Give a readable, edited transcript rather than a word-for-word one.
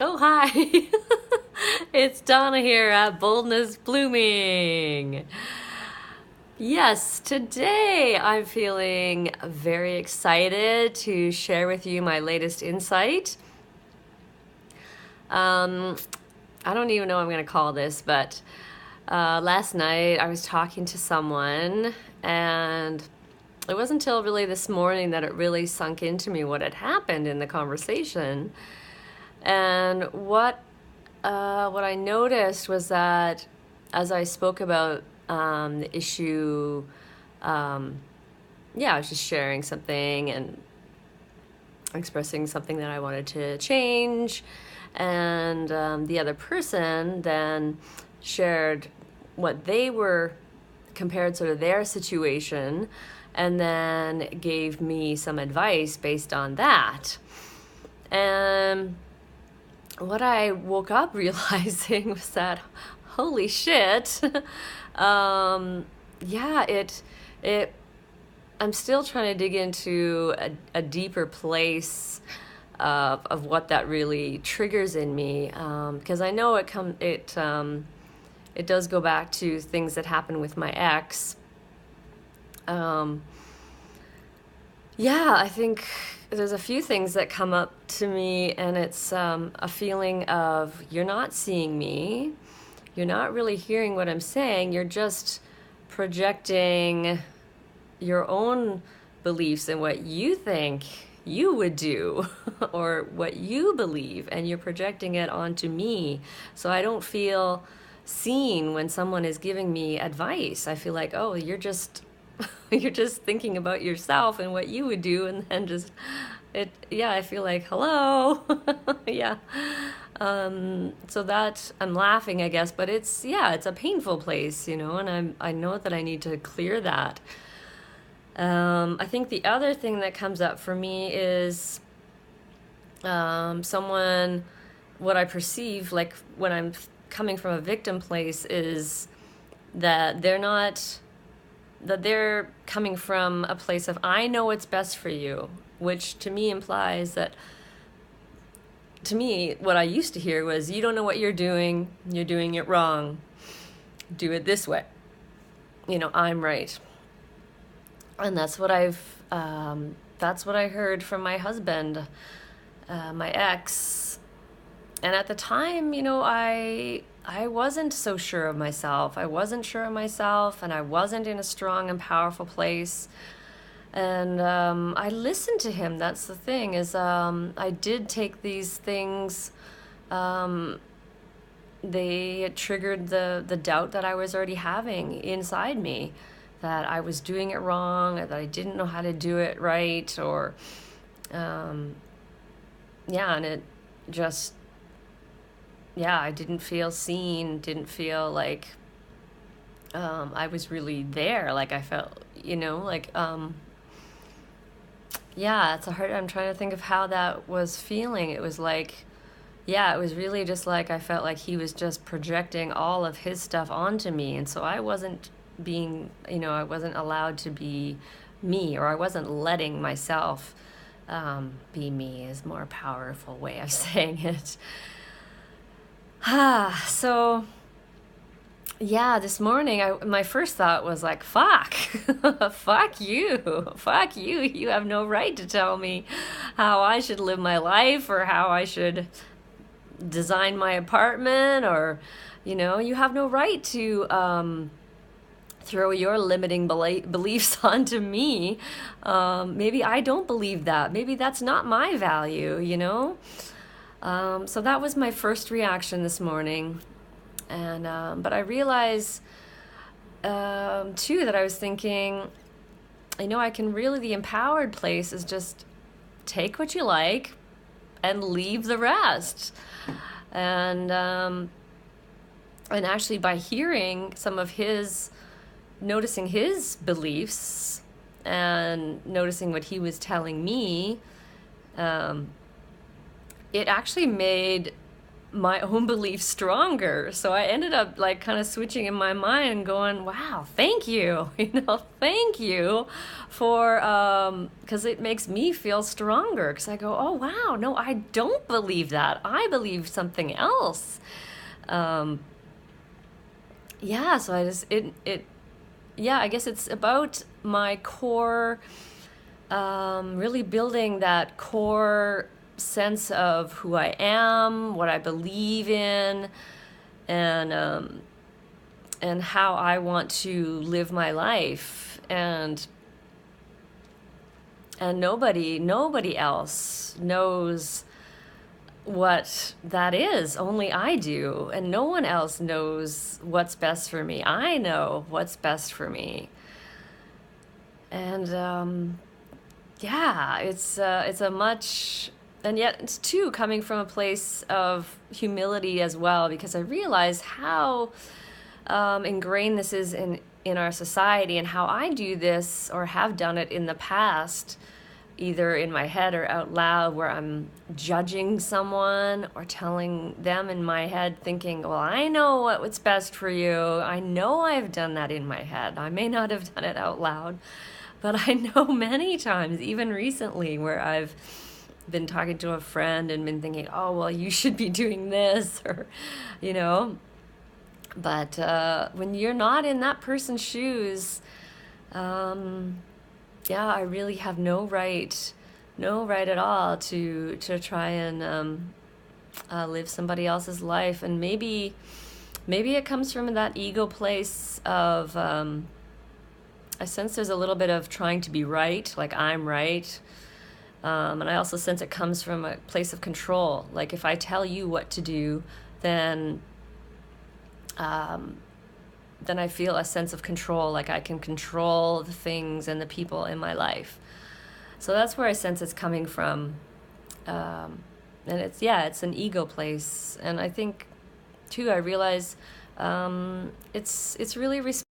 Oh, hi. It's Donna here at Boldness Blooming. Yes, today I'm feeling very excited to share with you my latest insight. Um, I don't even know what I'm going to call this, but last night I was talking to someone, and it wasn't until really this morning that it really sunk into me what had happened in the conversation. And what I noticed was that as I spoke about the issue, um, yeah, I was just sharing something and expressing something that I wanted to change, and the other person then shared what they were compared sort of their situation, and then gave me some advice based on that. And what I woke up realizing was that, holy shit, um, yeah, it. I'm still trying to dig into a deeper place of what that really triggers in me, because I know it does go back to things that happened with my ex. Um, Yeah, I think there's a few things that come up to me, and it's a feeling of you're not seeing me, you're not really hearing what I'm saying, you're just projecting your own beliefs and what you think you would do or what you believe, and you're projecting it onto me. So I don't feel seen when someone is giving me advice. I feel like, oh, you're just you're just thinking about yourself and what you would do, and then just it yeah, I feel like, hello. Yeah. So that I'm laughing, I guess, but it's, yeah, it's a painful place, and I know that I need to clear that. I think the other thing that comes up for me is someone, what I perceive, like when I'm coming from a victim place, is that they're coming from a place of, I know what's best for you, which to me implies that, to me, what I used to hear was, you don't know what you're doing it wrong, do it this way, I'm right. And that's what I heard from my husband, my ex. And at the time, I wasn't so sure of myself. I wasn't sure of myself, and I wasn't in a strong and powerful place. And I listened to him. That's the thing, is I did take these things. Um, they triggered the doubt that I was already having inside me, that I was doing it wrong, or that I didn't know how to do it right, or um, yeah, and it just, yeah, I didn't feel seen, didn't feel like I was really there. Like I felt, yeah, it's a hard. I'm trying to think of how that was feeling. It was like, yeah, it was really just like I felt like he was just projecting all of his stuff onto me, and so I wasn't I wasn't allowed to be me, or I wasn't letting myself be me. Is more powerful way of saying it. So yeah, this morning my first thought was like, fuck. Fuck you, you have no right to tell me how I should live my life, or how I should design my apartment, or you have no right to throw your limiting beliefs onto me. Maybe I don't believe that, maybe that's not my value. So that was my first reaction this morning. And but I realized too, that I was thinking, I can really, the empowered place is just take what you like and leave the rest. And actually, by hearing some of his, noticing his beliefs and noticing what he was telling me, it actually made my own beliefs stronger. So I ended up like kind of switching in my mind, going, "Wow, thank you, thank you for because it makes me feel stronger." Because I go, "Oh wow, no, I don't believe that. I believe something else." Um, yeah, so I just yeah, I guess it's about my core, really building that core sense of who I am, what I believe in, and and how I want to live my life. And nobody else knows what that is. Only I do, and no one else knows what's best for me. I know what's best for me. And yeah, it's a much, and yet it's too coming from a place of humility as well, because I realize how ingrained this is in our society, and how I do this or have done it in the past, either in my head or out loud, where I'm judging someone or telling them in my head, thinking, well, I know what's best for you. I know I've done that in my head. I may not have done it out loud, but I know many times, even recently, where I've been talking to a friend and been thinking, oh, well, you should be doing this, or, you know. But when you're not in that person's shoes, um, yeah, I really have no right at all to try and live somebody else's life. And maybe it comes from that ego place of I sense there's a little bit of trying to be right, like I'm right. And I also sense it comes from a place of control. Like if I tell you what to do, then um, then I feel a sense of control, like I can control the things and the people in my life. So that's where I sense it's coming from. Um, and it's an ego place. And I think, too, I realize it's really